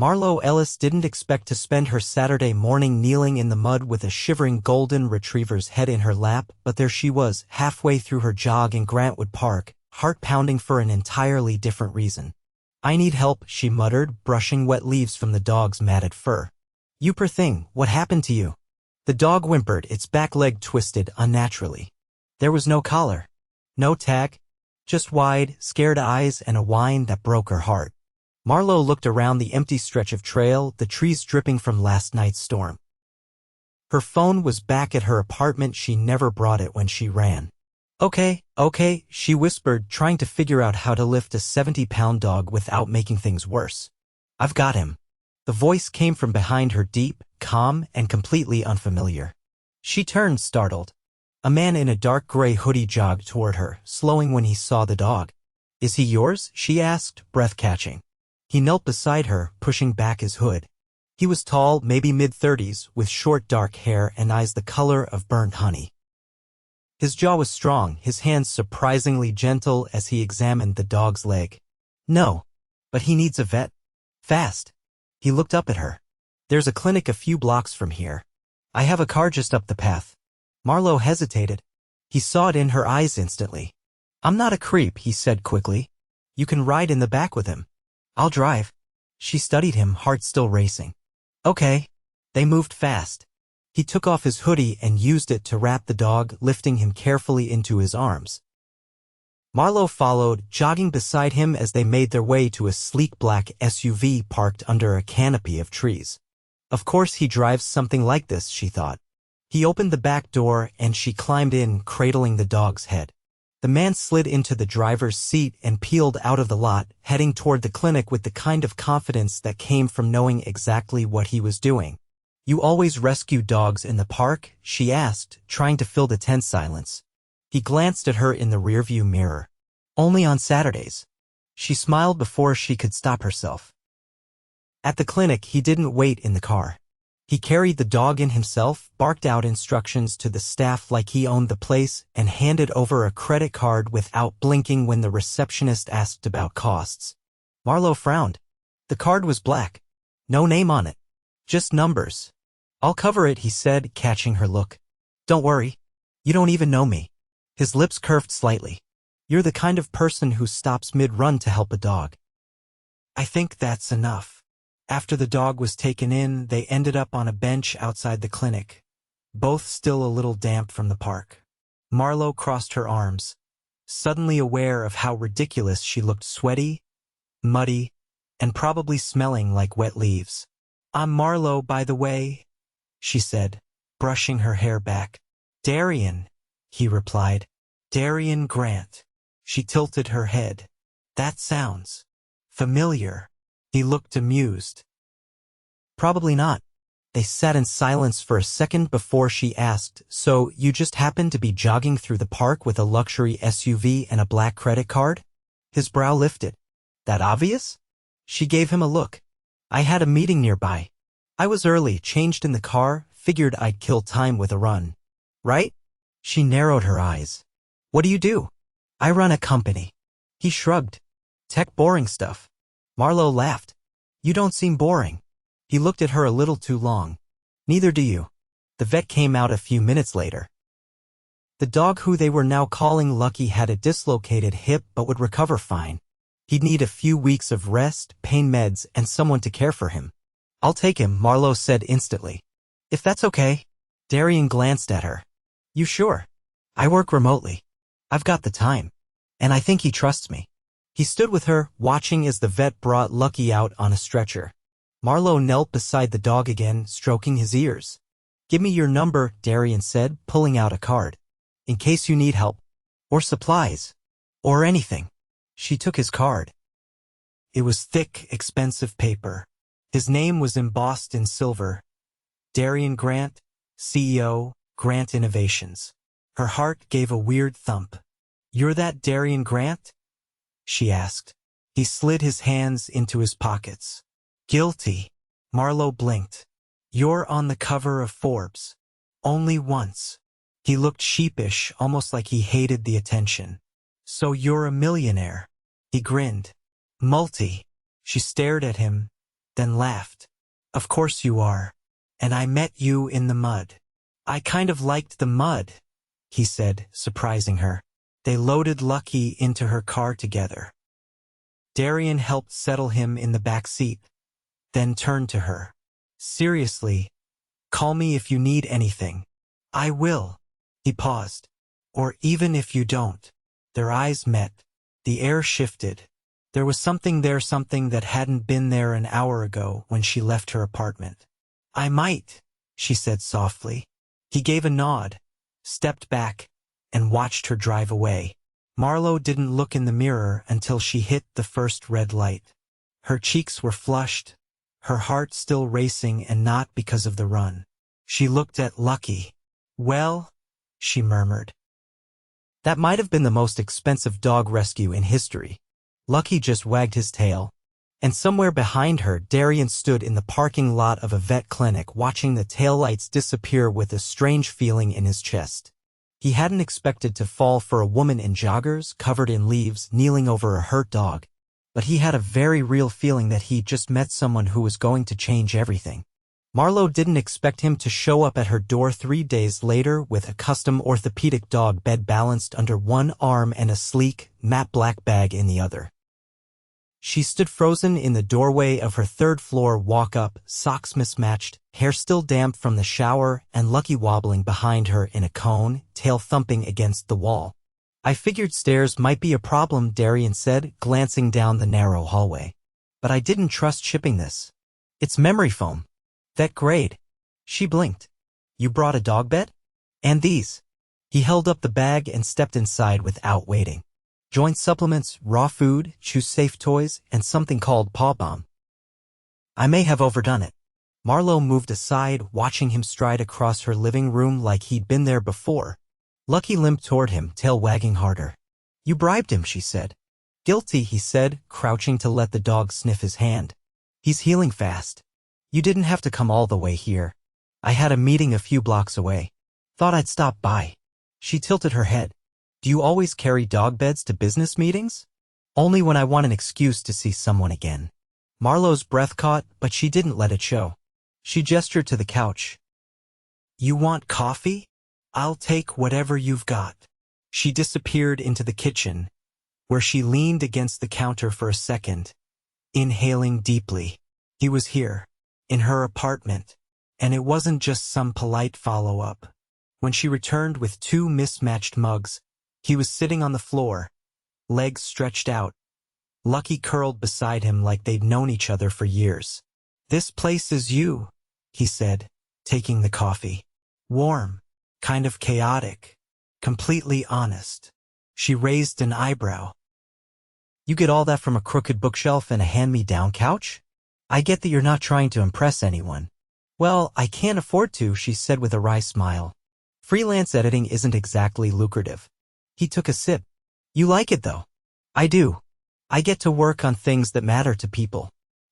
Marlowe Ellis didn't expect to spend her Saturday morning kneeling in the mud with a shivering golden retriever's head in her lap, but there she was, halfway through her jog in Grantwood Park, heart pounding for an entirely different reason. "I need help," she muttered, brushing wet leaves from the dog's matted fur. "You poor thing, what happened to you?" The dog whimpered, its back leg twisted unnaturally. There was no collar. No tag. Just wide, scared eyes and a whine that broke her heart. Marlowe looked around the empty stretch of trail, the trees dripping from last night's storm. Her phone was back at her apartment. She never brought it when she ran. Okay, she whispered, trying to figure out how to lift a 70-pound dog without making things worse. "I've got him." The voice came from behind her, deep, calm, and completely unfamiliar. She turned, startled. A man in a dark gray hoodie jogged toward her, slowing when he saw the dog. "Is he yours?" she asked, breath-catching. He knelt beside her, pushing back his hood. He was tall, maybe mid-30s, with short dark hair and eyes the color of burnt honey. His jaw was strong, his hands surprisingly gentle as he examined the dog's leg. "No, but he needs a vet. Fast." He looked up at her. "There's a clinic a few blocks from here. I have a car just up the path." Marlowe hesitated. He saw it in her eyes instantly. "I'm not a creep," he said quickly. "You can ride in the back with him." "I'll drive." She studied him, heart still racing. "Okay." They moved fast. He took off his hoodie and used it to wrap the dog, lifting him carefully into his arms. Marlowe followed, jogging beside him as they made their way to a sleek black SUV parked under a canopy of trees. Of course he drives something like this, she thought. He opened the back door and she climbed in, cradling the dog's head. The man slid into the driver's seat and peeled out of the lot, heading toward the clinic with the kind of confidence that came from knowing exactly what he was doing. "You always rescue dogs in the park?" she asked, trying to fill the tense silence. He glanced at her in the rearview mirror. "Only on Saturdays." She smiled before she could stop herself. At the clinic, he didn't wait in the car. He carried the dog in himself, barked out instructions to the staff like he owned the place, and handed over a credit card without blinking when the receptionist asked about costs. Marlowe frowned. The card was black. No name on it. Just numbers. "I'll cover it," he said, catching her look. "Don't worry. You don't even know me." His lips curved slightly. "You're the kind of person who stops mid-run to help a dog." "I think that's enough." After the dog was taken in, they ended up on a bench outside the clinic, both still a little damp from the park. Marlowe crossed her arms, suddenly aware of how ridiculous she looked, sweaty, muddy, and probably smelling like wet leaves. "I'm Marlowe, by the way," she said, brushing her hair back. "Darian," he replied. "Darian Grant." She tilted her head. "That sounds familiar." He looked amused. "Probably not." They sat in silence for a second before she asked, "So you just happened to be jogging through the park with a luxury SUV and a black credit card?" His brow lifted. "That obvious?" She gave him a look. "I had a meeting nearby. I was early, changed in the car, figured I'd kill time with a run." "Right?" She narrowed her eyes. "What do you do?" "I run a company." He shrugged. "Tech boring stuff." Marlowe laughed. "You don't seem boring." He looked at her a little too long. "Neither do you." The vet came out a few minutes later. The dog, who they were now calling Lucky, had a dislocated hip but would recover fine. He'd need a few weeks of rest, pain meds, and someone to care for him. "I'll take him," Marlowe said instantly. "If that's okay." Darian glanced at her. "You sure?" "I work remotely. I've got the time. And I think he trusts me." He stood with her, watching as the vet brought Lucky out on a stretcher. Marlowe knelt beside the dog again, stroking his ears. "Give me your number," Darian said, pulling out a card. "In case you need help. Or supplies. Or anything." She took his card. It was thick, expensive paper. His name was embossed in silver. Darian Grant, CEO, Grant Innovations. Her heart gave a weird thump. "You're that Darian Grant?" she asked. He slid his hands into his pockets. "Guilty." Marlowe blinked. "You're on the cover of Forbes. Only once." He looked sheepish, almost like he hated the attention. "So you're a millionaire." He grinned. "Multi." She stared at him, then laughed. Of course you are. And I met you in the mud. I kind of liked the mud, he said, surprising her. They loaded Lucky into her car together. Darian helped settle him in the back seat, then turned to her. Seriously, call me if you need anything. I will. He paused. Or even if you don't. Their eyes met. The air shifted. There was something there, something that hadn't been there an hour ago when she left her apartment. I might, she said softly. He gave a nod, stepped back, and watched her drive away. Marlowe didn't look in the mirror until she hit the first red light. Her cheeks were flushed, her heart still racing, and not because of the run. She looked at Lucky. Well, she murmured. That might have been the most expensive dog rescue in history. Lucky just wagged his tail. And somewhere behind her, Darian stood in the parking lot of a vet clinic watching the taillights disappear with a strange feeling in his chest. He hadn't expected to fall for a woman in joggers, covered in leaves, kneeling over a hurt dog. But he had a very real feeling that he'd just met someone who was going to change everything. Marlowe didn't expect him to show up at her door 3 days later with a custom orthopedic dog bed balanced under one arm and a sleek, matte black bag in the other. She stood frozen in the doorway of her third-floor walk-up, socks mismatched, hair still damp from the shower, and Lucky wobbling behind her in a cone, tail thumping against the wall. I figured stairs might be a problem, Darian said, glancing down the narrow hallway. But I didn't trust shipping this. It's memory foam. That grade. She blinked. You brought a dog bed? And these. He held up the bag and stepped inside without waiting. Joint supplements, raw food, chew-safe toys, and something called Paw Balm. I may have overdone it. Marlowe moved aside, watching him stride across her living room like he'd been there before. Lucky limped toward him, tail wagging harder. You bribed him, she said. Guilty, he said, crouching to let the dog sniff his hand. He's healing fast. You didn't have to come all the way here. I had a meeting a few blocks away. Thought I'd stop by. She tilted her head. Do you always carry dog beds to business meetings? Only when I want an excuse to see someone again. Marlowe's breath caught, but she didn't let it show. She gestured to the couch. You want coffee? I'll take whatever you've got. She disappeared into the kitchen, where she leaned against the counter for a second, inhaling deeply. He was here, in her apartment, and it wasn't just some polite follow-up. When she returned with 2 mismatched mugs, he was sitting on the floor, legs stretched out, Lucky curled beside him like they'd known each other for years. This place is you, he said, taking the coffee. Warm, kind of chaotic, completely honest. She raised an eyebrow. You get all that from a crooked bookshelf and a hand-me-down couch? I get that you're not trying to impress anyone. Well, I can't afford to, she said with a wry smile. Freelance editing isn't exactly lucrative. He took a sip. You like it, though. I do. I get to work on things that matter to people.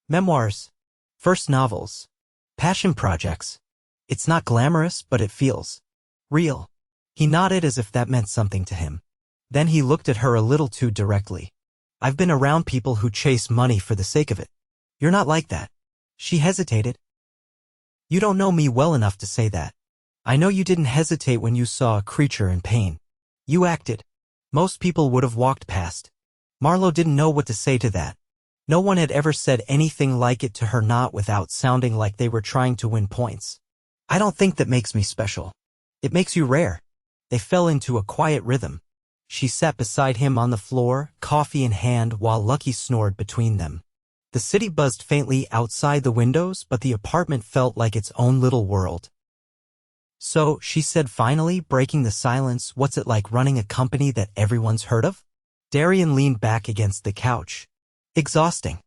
Memoirs. First novels. Passion projects. It's not glamorous, but it feels real. He nodded as if that meant something to him. Then he looked at her a little too directly. I've been around people who chase money for the sake of it. You're not like that. She hesitated. You don't know me well enough to say that. I know you didn't hesitate when you saw a creature in pain. You acted. Most people would have walked past. Marlowe didn't know what to say to that. No one had ever said anything like it to her, not without sounding like they were trying to win points. I don't think that makes me special. It makes you rare. They fell into a quiet rhythm. She sat beside him on the floor, coffee in hand, while Lucky snored between them. The city buzzed faintly outside the windows, but the apartment felt like its own little world. So, she said finally, breaking the silence, what's it like running a company that everyone's heard of? Darian leaned back against the couch. Exhausting.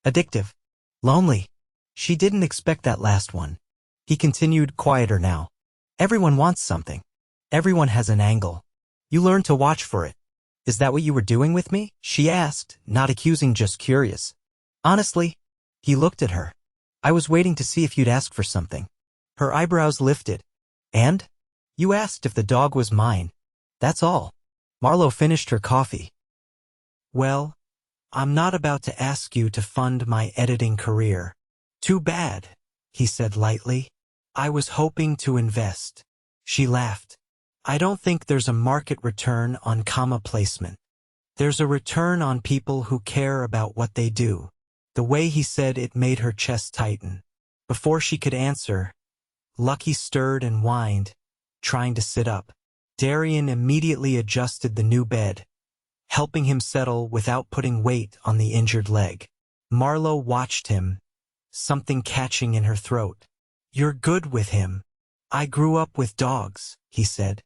Addictive. Lonely. She didn't expect that last one. He continued, quieter now. Everyone wants something. Everyone has an angle. You learn to watch for it. Is that what you were doing with me? She asked, not accusing, just curious. Honestly, he looked at her. I was waiting to see if you'd ask for something. Her eyebrows lifted. And? You asked if the dog was mine. That's all. Marlowe finished her coffee. Well, I'm not about to ask you to fund my editing career. Too bad, he said lightly. I was hoping to invest. She laughed. I don't think there's a market return on comma placement. There's a return on people who care about what they do. The way he said it made her chest tighten. Before she could answer, Lucky stirred and whined, trying to sit up. Darian immediately adjusted the new bed, helping him settle without putting weight on the injured leg. Marlowe watched him, something catching in her throat. You're good with him. I grew up with dogs, he said.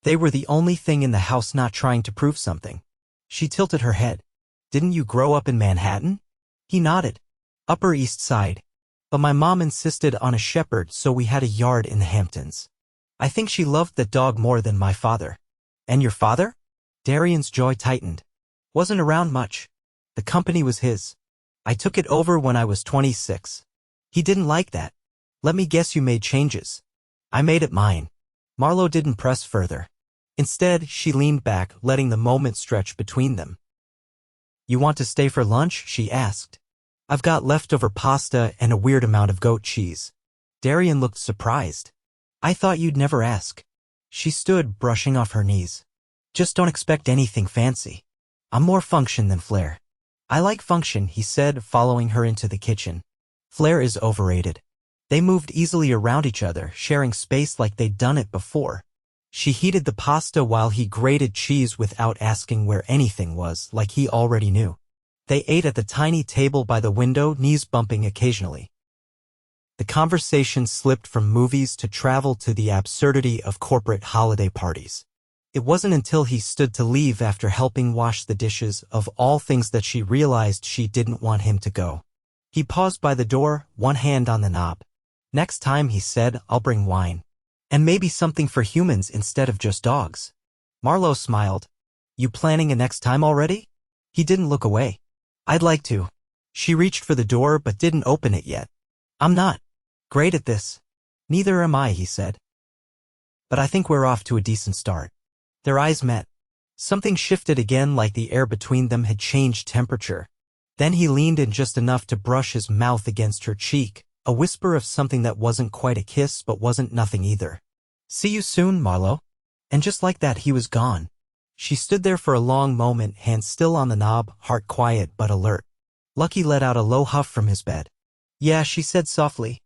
They were the only thing in the house not trying to prove something. She tilted her head. Didn't you grow up in Manhattan? He nodded. Upper East Side. But my mom insisted on a shepherd, so we had a yard in the Hamptons. I think she loved that dog more than my father. And your father? Darian's jaw tightened. Wasn't around much. The company was his. I took it over when I was 26. He didn't like that. Let me guess you made changes. I made it mine. Marlowe didn't press further. Instead, she leaned back, letting the moment stretch between them. You want to stay for lunch? She asked. I've got leftover pasta and a weird amount of goat cheese. Darian looked surprised. I thought you'd never ask. She stood, brushing off her knees. Just don't expect anything fancy. I'm more function than flair. I like function, he said, following her into the kitchen. Flair is overrated. They moved easily around each other, sharing space like they'd done it before. She heated the pasta while he grated cheese without asking where anything was, like he already knew. They ate at the tiny table by the window, knees bumping occasionally. The conversation slipped from movies to travel to the absurdity of corporate holiday parties. It wasn't until he stood to leave after helping wash the dishes of all things that she realized she didn't want him to go. He paused by the door, one hand on the knob. Next time, he said, I'll bring wine. And maybe something for humans instead of just dogs. Marlowe smiled. You planning a next time already? He didn't look away. I'd like to. She reached for the door but didn't open it yet. I'm not great at this. Neither am I, he said. But I think we're off to a decent start. Their eyes met. Something shifted again, like the air between them had changed temperature. Then he leaned in just enough to brush his mouth against her cheek, a whisper of something that wasn't quite a kiss but wasn't nothing either. See you soon, Marlowe. And just like that, he was gone. She stood there for a long moment, hands still on the knob, heart quiet but alert. Lucky let out a low huff from his bed. Yeah, she said softly.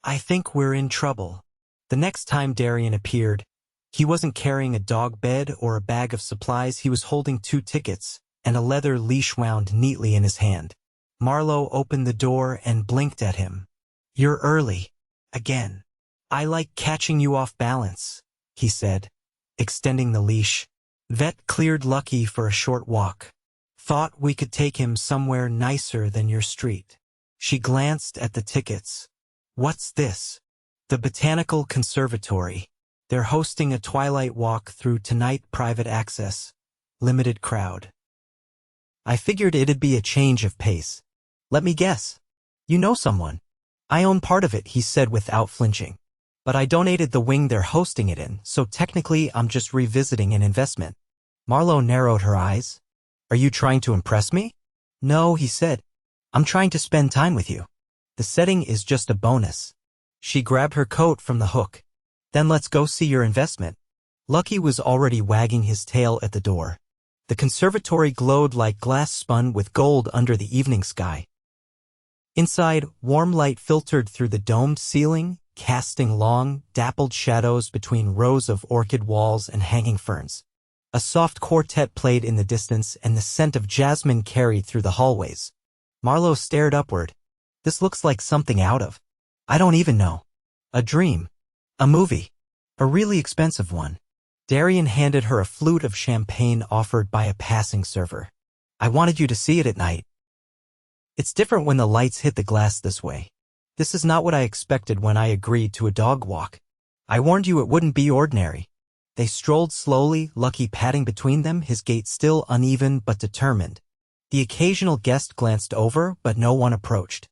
I think we're in trouble. The next time Darian appeared, he wasn't carrying a dog bed or a bag of supplies. He was holding 2 tickets and a leather leash wound neatly in his hand. Marlowe opened the door and blinked at him. You're early. Again. I like catching you off balance, he said, extending the leash. Vet cleared Lucky for a short walk. Thought we could take him somewhere nicer than your street. She glanced at the tickets. What's this? The Botanical Conservatory. They're hosting a twilight walk through tonight, private access. Limited crowd. I figured it'd be a change of pace. Let me guess. You know someone. I own part of it, he said without flinching. But I donated the wing they're hosting it in, so technically I'm just revisiting an investment. Marlowe narrowed her eyes. Are you trying to impress me? No, he said. I'm trying to spend time with you. The setting is just a bonus. She grabbed her coat from the hook. Then let's go see your investment. Lucky was already wagging his tail at the door. The conservatory glowed like glass spun with gold under the evening sky. Inside, warm light filtered through the domed ceiling, casting long, dappled shadows between rows of orchid walls and hanging ferns. A soft quartet played in the distance, and the scent of jasmine carried through the hallways. Marlowe stared upward. This looks like something out of, I don't even know. A dream. A movie. A really expensive one. Darian handed her a flute of champagne offered by a passing server. I wanted you to see it at night. It's different when the lights hit the glass this way. This is not what I expected when I agreed to a dog walk. I warned you it wouldn't be ordinary. They strolled slowly, Lucky padding between them, his gait still uneven but determined. The occasional guest glanced over, but no one approached.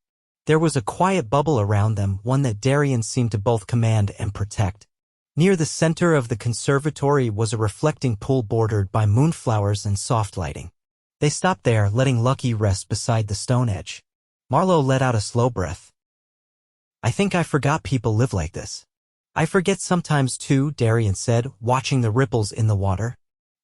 There was a quiet bubble around them, one that Darian seemed to both command and protect. Near the center of the conservatory was a reflecting pool bordered by moonflowers and soft lighting. They stopped there, letting Lucky rest beside the stone edge. Marlowe let out a slow breath. I think I forgot people live like this. I forget sometimes too, Darian said, watching the ripples in the water.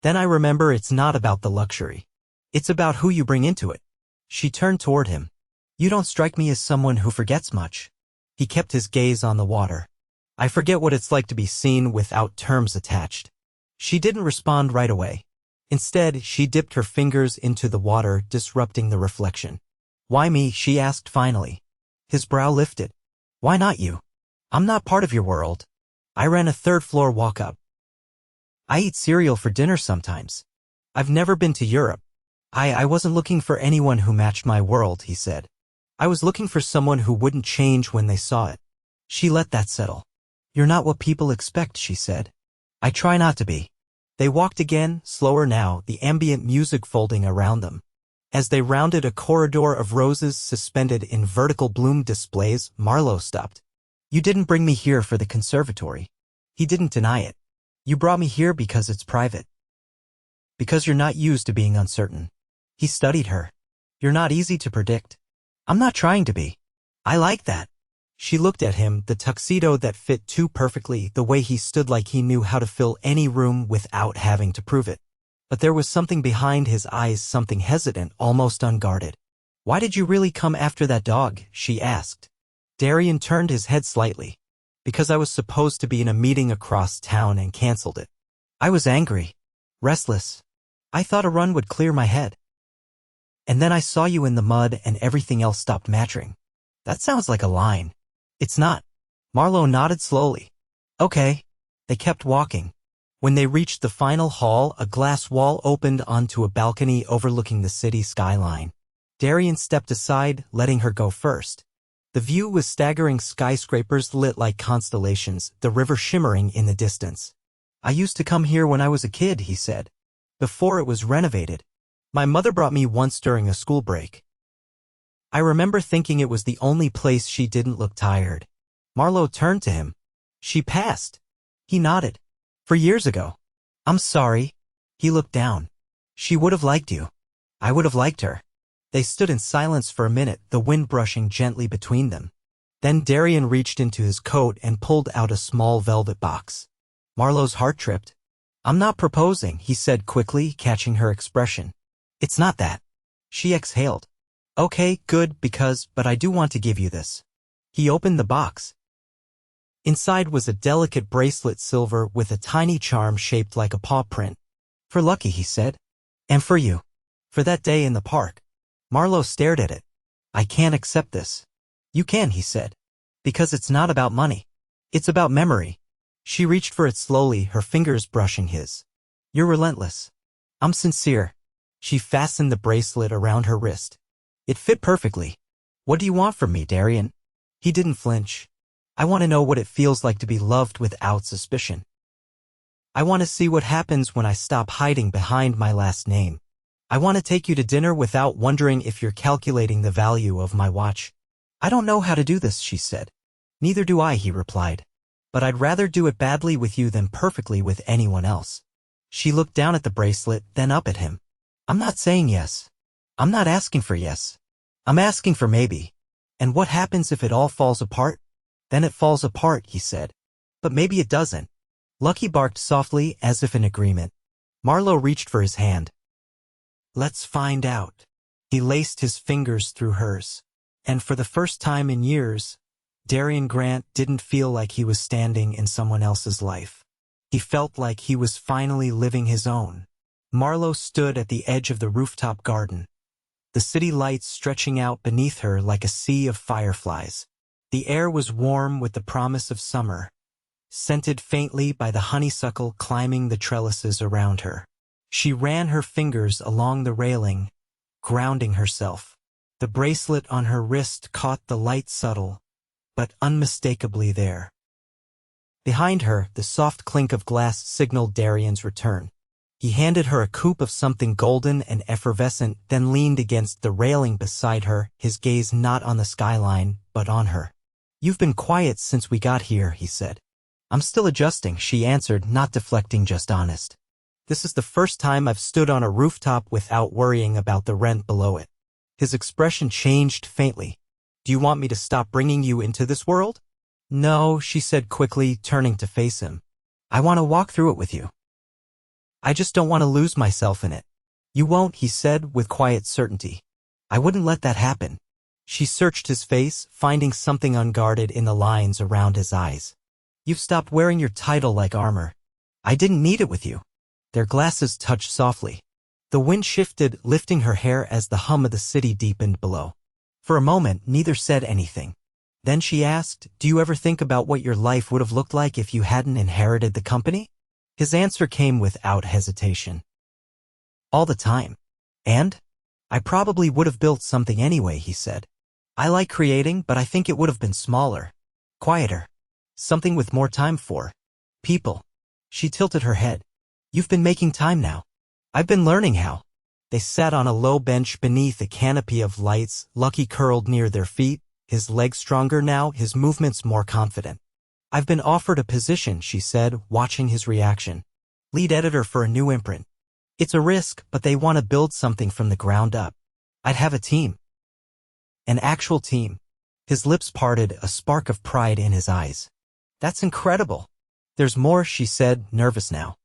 Then I remember it's not about the luxury. It's about who you bring into it. She turned toward him. You don't strike me as someone who forgets much. He kept his gaze on the water. I forget what it's like to be seen without terms attached. She didn't respond right away. Instead, she dipped her fingers into the water, disrupting the reflection. Why me? She asked finally. His brow lifted. Why not you? I'm not part of your world. I ran a third-floor walk-up. I eat cereal for dinner sometimes. I've never been to Europe. I wasn't looking for anyone who matched my world, he said. I was looking for someone who wouldn't change when they saw it. She let that settle. You're not what people expect, she said. I try not to be. They walked again, slower now, the ambient music folding around them. As they rounded a corridor of roses suspended in vertical bloom displays, Marlowe stopped. You didn't bring me here for the conservatory. He didn't deny it. You brought me here because it's private. Because you're not used to being uncertain. He studied her. You're not easy to predict. I'm not trying to be. I like that. She looked at him, the tuxedo that fit too perfectly, the way he stood like he knew how to fill any room without having to prove it. But there was something behind his eyes, something hesitant, almost unguarded. Why did you really come after that dog? She asked. Darian turned his head slightly. Because I was supposed to be in a meeting across town and canceled it. I was angry. Restless. I thought a run would clear my head. And then I saw you in the mud and everything else stopped matching. That sounds like a line. It's not. Marlowe nodded slowly. Okay. They kept walking. When they reached the final hall, a glass wall opened onto a balcony overlooking the city skyline. Darian stepped aside, letting her go first. The view was staggering, skyscrapers lit like constellations, the river shimmering in the distance. I used to come here when I was a kid, he said. Before it was renovated. My mother brought me once during a school break. I remember thinking it was the only place she didn't look tired. Marlowe turned to him. She passed. He nodded. For years ago. I'm sorry. He looked down. She would have liked you. I would have liked her. They stood in silence for a minute, the wind brushing gently between them. Then Darian reached into his coat and pulled out a small velvet box. Marlowe's heart tripped. I'm not proposing, he said quickly, catching her expression. It's not that. She exhaled. Okay, good, but I do want to give you this. He opened the box. Inside was a delicate bracelet, silver, with a tiny charm shaped like a paw print. For Lucky, he said. And for you. For that day in the park. Marlowe stared at it. I can't accept this. You can, he said. Because it's not about money. It's about memory. She reached for it slowly, her fingers brushing his. You're relentless. I'm sincere. She fastened the bracelet around her wrist. It fit perfectly. What do you want from me, Darian? He didn't flinch. I want to know what it feels like to be loved without suspicion. I want to see what happens when I stop hiding behind my last name. I want to take you to dinner without wondering if you're calculating the value of my watch. I don't know how to do this, she said. Neither do I, he replied. But I'd rather do it badly with you than perfectly with anyone else. She looked down at the bracelet, then up at him. I'm not saying yes. I'm not asking for yes. I'm asking for maybe. And what happens if it all falls apart? Then it falls apart, he said. But maybe it doesn't. Lucky barked softly, as if in agreement. Marlowe reached for his hand. Let's find out. He laced his fingers through hers. And for the first time in years, Darian Grant didn't feel like he was standing in someone else's life. He felt like he was finally living his own. Marlowe stood at the edge of the rooftop garden, the city lights stretching out beneath her like a sea of fireflies. The air was warm with the promise of summer, scented faintly by the honeysuckle climbing the trellises around her. She ran her fingers along the railing, grounding herself. The bracelet on her wrist caught the light, subtle, but unmistakably there. Behind her, the soft clink of glass signaled Darian's return. He handed her a coupe of something golden and effervescent, then leaned against the railing beside her, his gaze not on the skyline, but on her. You've been quiet since we got here, he said. I'm still adjusting, she answered, not deflecting, just honest. This is the first time I've stood on a rooftop without worrying about the rent below it. His expression changed faintly. Do you want me to stop bringing you into this world? No, she said quickly, turning to face him. I want to walk through it with you. I just don't want to lose myself in it. You won't, he said with quiet certainty. I wouldn't let that happen. She searched his face, finding something unguarded in the lines around his eyes. You've stopped wearing your title like armor. I didn't need it with you. Their glasses touched softly. The wind shifted, lifting her hair as the hum of the city deepened below. For a moment, neither said anything. Then she asked, do you ever think about what your life would have looked like if you hadn't inherited the company? His answer came without hesitation. All the time. And? I probably would have built something anyway, he said. I like creating, but I think it would have been smaller. Quieter. Something with more time for people. She tilted her head. You've been making time now. I've been learning how. They sat on a low bench beneath a canopy of lights, Lucky curled near their feet, his legs stronger now, his movements more confident. I've been offered a position, she said, watching his reaction. Lead editor for a new imprint. It's a risk, but they want to build something from the ground up. I'd have a team. An actual team. His lips parted, a spark of pride in his eyes. That's incredible. There's more, she said, nervous now.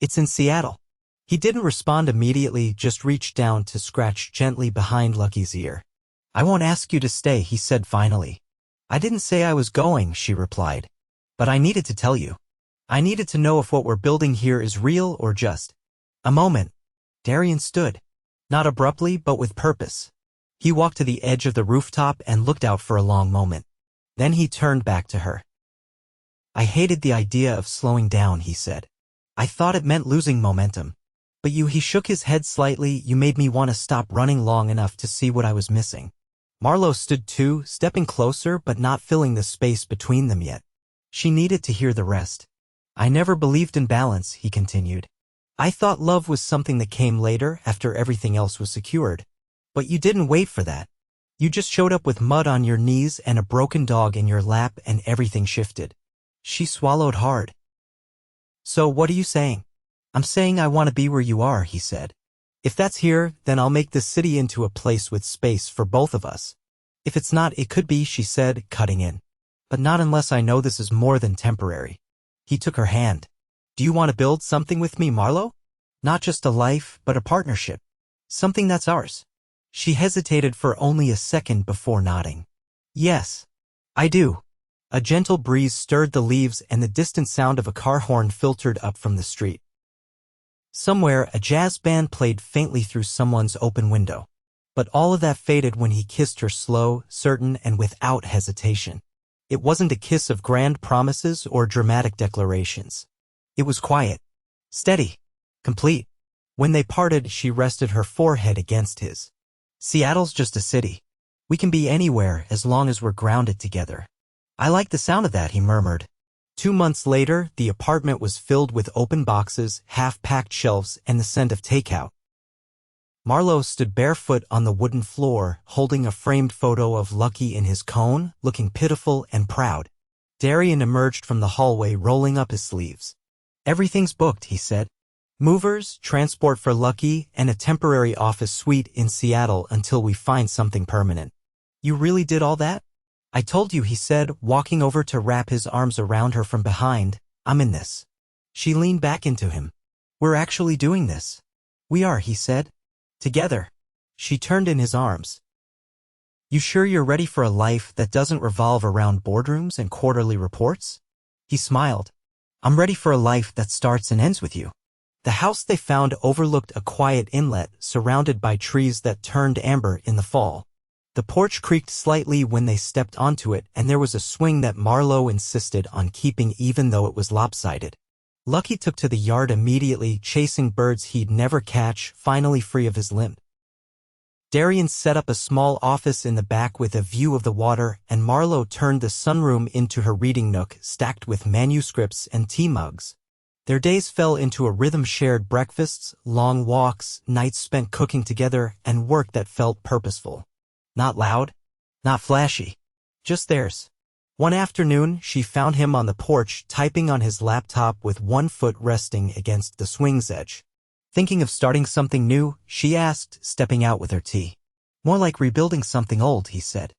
It's in Seattle. He didn't respond immediately, just reached down to scratch gently behind Lucky's ear. I won't ask you to stay, he said finally. I didn't say I was going, she replied. But I needed to tell you. I needed to know if what we're building here is real or just. A moment. Darian stood. Not abruptly, but with purpose. He walked to the edge of the rooftop and looked out for a long moment. Then he turned back to her. I hated the idea of slowing down, he said. I thought it meant losing momentum. But he shook his head slightly, you made me want to stop running long enough to see what I was missing. Marlowe stood too, stepping closer but not filling the space between them yet. She needed to hear the rest. I never believed in balance, he continued. I thought love was something that came later, after everything else was secured. But you didn't wait for that. You just showed up with mud on your knees and a broken dog in your lap and everything shifted. She swallowed hard. So what are you saying? I'm saying I want to be where you are, he said. If that's here, then I'll make this city into a place with space for both of us. If it's not, it could be, she said, cutting in. But not unless I know this is more than temporary. He took her hand. Do you want to build something with me, Marlowe? Not just a life, but a partnership. Something that's ours. She hesitated for only a second before nodding. Yes, I do. A gentle breeze stirred the leaves and the distant sound of a car horn filtered up from the street. Somewhere, a jazz band played faintly through someone's open window. But all of that faded when he kissed her slow, certain, and without hesitation. It wasn't a kiss of grand promises or dramatic declarations. It was quiet, steady, complete. When they parted, she rested her forehead against his. Seattle's just a city. We can be anywhere as long as we're grounded together. I like the sound of that, he murmured. 2 months later, the apartment was filled with open boxes, half-packed shelves, and the scent of takeout. Marlowe stood barefoot on the wooden floor, holding a framed photo of Lucky in his cone, looking pitiful and proud. Darian emerged from the hallway, rolling up his sleeves. Everything's booked, he said. Movers, transport for Lucky, and a temporary office suite in Seattle until we find something permanent. You really did all that? I told you, he said, walking over to wrap his arms around her from behind. I'm in this. She leaned back into him. We're actually doing this. We are, he said. Together. She turned in his arms. You sure you're ready for a life that doesn't revolve around boardrooms and quarterly reports? He smiled. I'm ready for a life that starts and ends with you. The house they found overlooked a quiet inlet surrounded by trees that turned amber in the fall. The porch creaked slightly when they stepped onto it, and there was a swing that Marlowe insisted on keeping even though it was lopsided. Lucky took to the yard immediately, chasing birds he'd never catch, finally free of his limp. Darian set up a small office in the back with a view of the water, and Marlowe turned the sunroom into her reading nook, stacked with manuscripts and tea mugs. Their days fell into a rhythm: shared breakfasts, long walks, nights spent cooking together, and work that felt purposeful. Not loud, not flashy, just theirs. One afternoon, she found him on the porch, typing on his laptop with one foot resting against the swing's edge. Thinking of starting something new? She asked, stepping out with her tea. More like rebuilding something old, he said.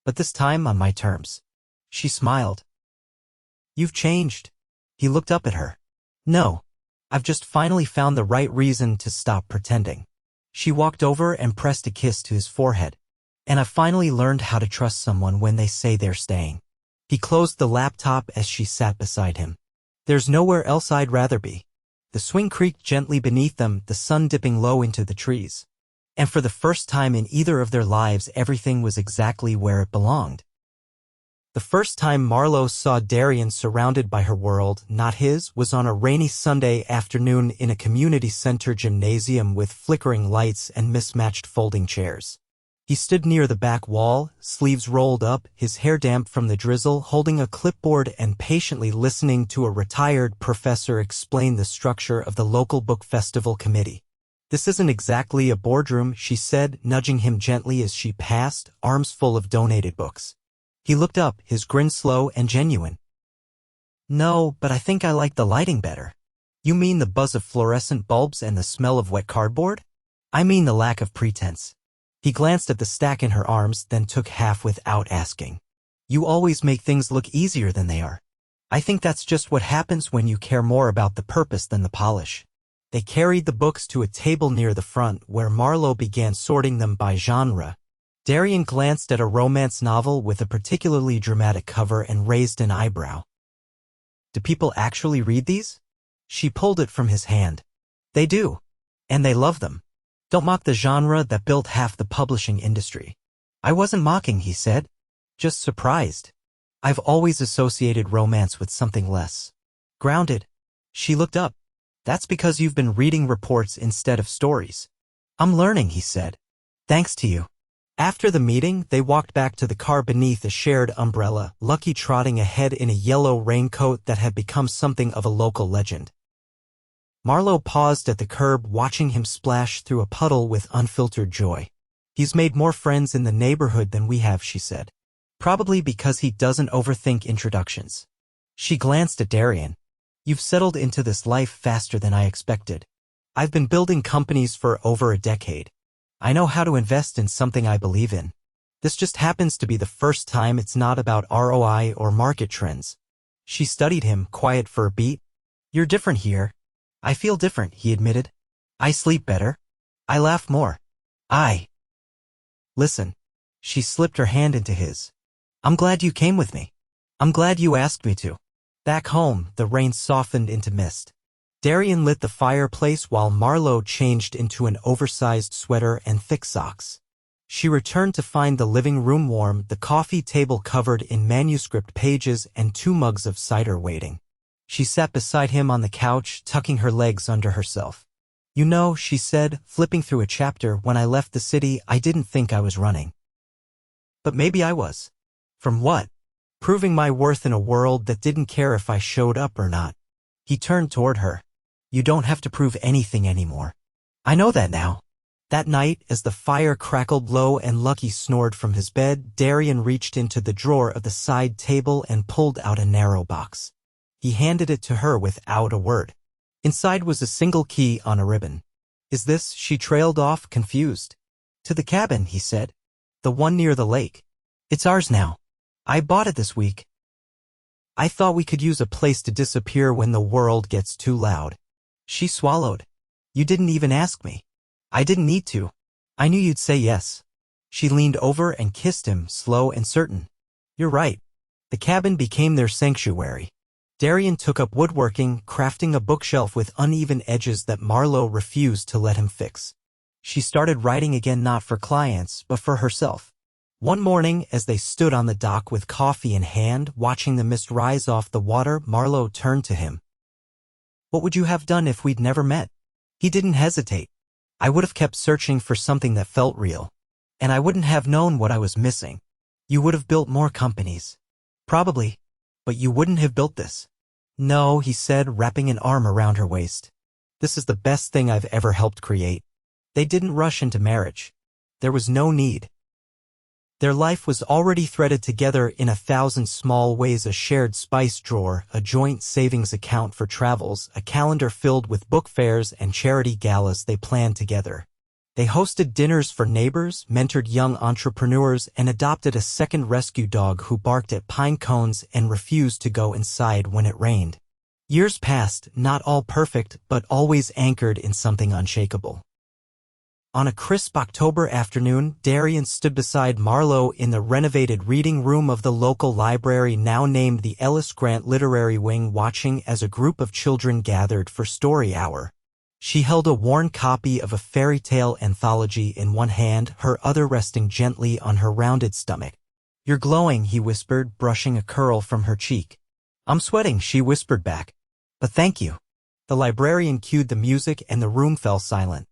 But this time on my terms. She smiled. You've changed. He looked up at her. No. I've just finally found the right reason to stop pretending. She walked over and pressed a kiss to his forehead. And I've finally learned how to trust someone when they say they're staying. He closed the laptop as she sat beside him. There's nowhere else I'd rather be. The swing creaked gently beneath them, the sun dipping low into the trees. And for the first time in either of their lives, everything was exactly where it belonged. The first time Marlowe saw Darian surrounded by her world, not his, was on a rainy Sunday afternoon in a community center gymnasium with flickering lights and mismatched folding chairs. He stood near the back wall, sleeves rolled up, his hair damp from the drizzle, holding a clipboard and patiently listening to a retired professor explain the structure of the local book festival committee. This isn't exactly a boardroom, she said, nudging him gently as she passed, arms full of donated books. He looked up, his grin slow and genuine. No, but I think I like the lighting better. You mean the buzz of fluorescent bulbs and the smell of wet cardboard? I mean the lack of pretense. He glanced at the stack in her arms, then took half without asking. You always make things look easier than they are. I think that's just what happens when you care more about the purpose than the polish. They carried the books to a table near the front where Marlowe began sorting them by genre. Darian glanced at a romance novel with a particularly dramatic cover and raised an eyebrow. Do people actually read these? She pulled it from his hand. They do. And they love them. Don't mock the genre that built half the publishing industry. I wasn't mocking, he said. Just surprised. I've always associated romance with something less grounded. She looked up. That's because you've been reading reports instead of stories. I'm learning, he said. Thanks to you. After the meeting, they walked back to the car beneath a shared umbrella, Lucky trotting ahead in a yellow raincoat that had become something of a local legend. Marlowe paused at the curb, watching him splash through a puddle with unfiltered joy. He's made more friends in the neighborhood than we have, she said. Probably because he doesn't overthink introductions. She glanced at Darian. You've settled into this life faster than I expected. I've been building companies for over a decade. I know how to invest in something I believe in. This just happens to be the first time it's not about ROI or market trends. She studied him, quiet for a beat. You're different here. I feel different, he admitted. I sleep better. I laugh more. Listen. She slipped her hand into his. I'm glad you came with me. I'm glad you asked me to. Back home, the rain softened into mist. Darian lit the fireplace while Marlowe changed into an oversized sweater and thick socks. She returned to find the living room warm, the coffee table covered in manuscript pages, and 2 mugs of cider waiting. She sat beside him on the couch, tucking her legs under herself. You know, she said, flipping through a chapter, when I left the city, I didn't think I was running. But maybe I was. From what? Proving my worth in a world that didn't care if I showed up or not. He turned toward her. You don't have to prove anything anymore. I know that now. That night, as the fire crackled low and Lucky snored from his bed, Darian reached into the drawer of the side table and pulled out a narrow box. He handed it to her without a word. Inside was a single key on a ribbon. Is this? She trailed off, confused. To the cabin, he said. The one near the lake. It's ours now. I bought it this week. I thought we could use a place to disappear when the world gets too loud. She swallowed. You didn't even ask me. I didn't need to. I knew you'd say yes. She leaned over and kissed him, slow and certain. You're right. The cabin became their sanctuary. Darian took up woodworking, crafting a bookshelf with uneven edges that Marlowe refused to let him fix. She started writing again, not for clients, but for herself. One morning, as they stood on the dock with coffee in hand, watching the mist rise off the water, Marlowe turned to him. What would you have done if we'd never met? He didn't hesitate. I would have kept searching for something that felt real. And I wouldn't have known what I was missing. You would have built more companies. Probably. But you wouldn't have built this. No, he said, wrapping an arm around her waist. This is the best thing I've ever helped create. They didn't rush into marriage. There was no need. Their life was already threaded together in 1,000 small ways: a shared spice drawer, a joint savings account for travels, a calendar filled with book fairs and charity galas they planned together. They hosted dinners for neighbors, mentored young entrepreneurs, and adopted a second rescue dog who barked at pine cones and refused to go inside when it rained. Years passed, not all perfect, but always anchored in something unshakable. On a crisp October afternoon, Darian stood beside Marlowe in the renovated reading room of the local library, now named the Ellis Grant Literary Wing, watching as a group of children gathered for story hour. She held a worn copy of a fairy tale anthology in one hand, her other resting gently on her rounded stomach. "You're glowing," he whispered, brushing a curl from her cheek. "I'm sweating," she whispered back. "But thank you." The librarian cued the music and the room fell silent.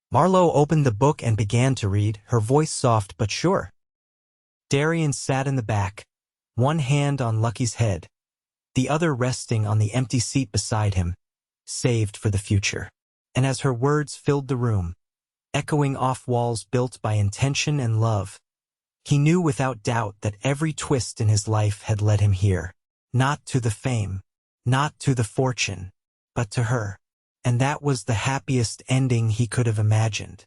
Marlowe opened the book and began to read, her voice soft but sure. Darian sat in the back, one hand on Lucky's head, the other resting on the empty seat beside him, saved for the future. And as her words filled the room, echoing off walls built by intention and love, he knew without doubt that every twist in his life had led him here. Not to the fame, not to the fortune, but to her. And that was the happiest ending he could have imagined.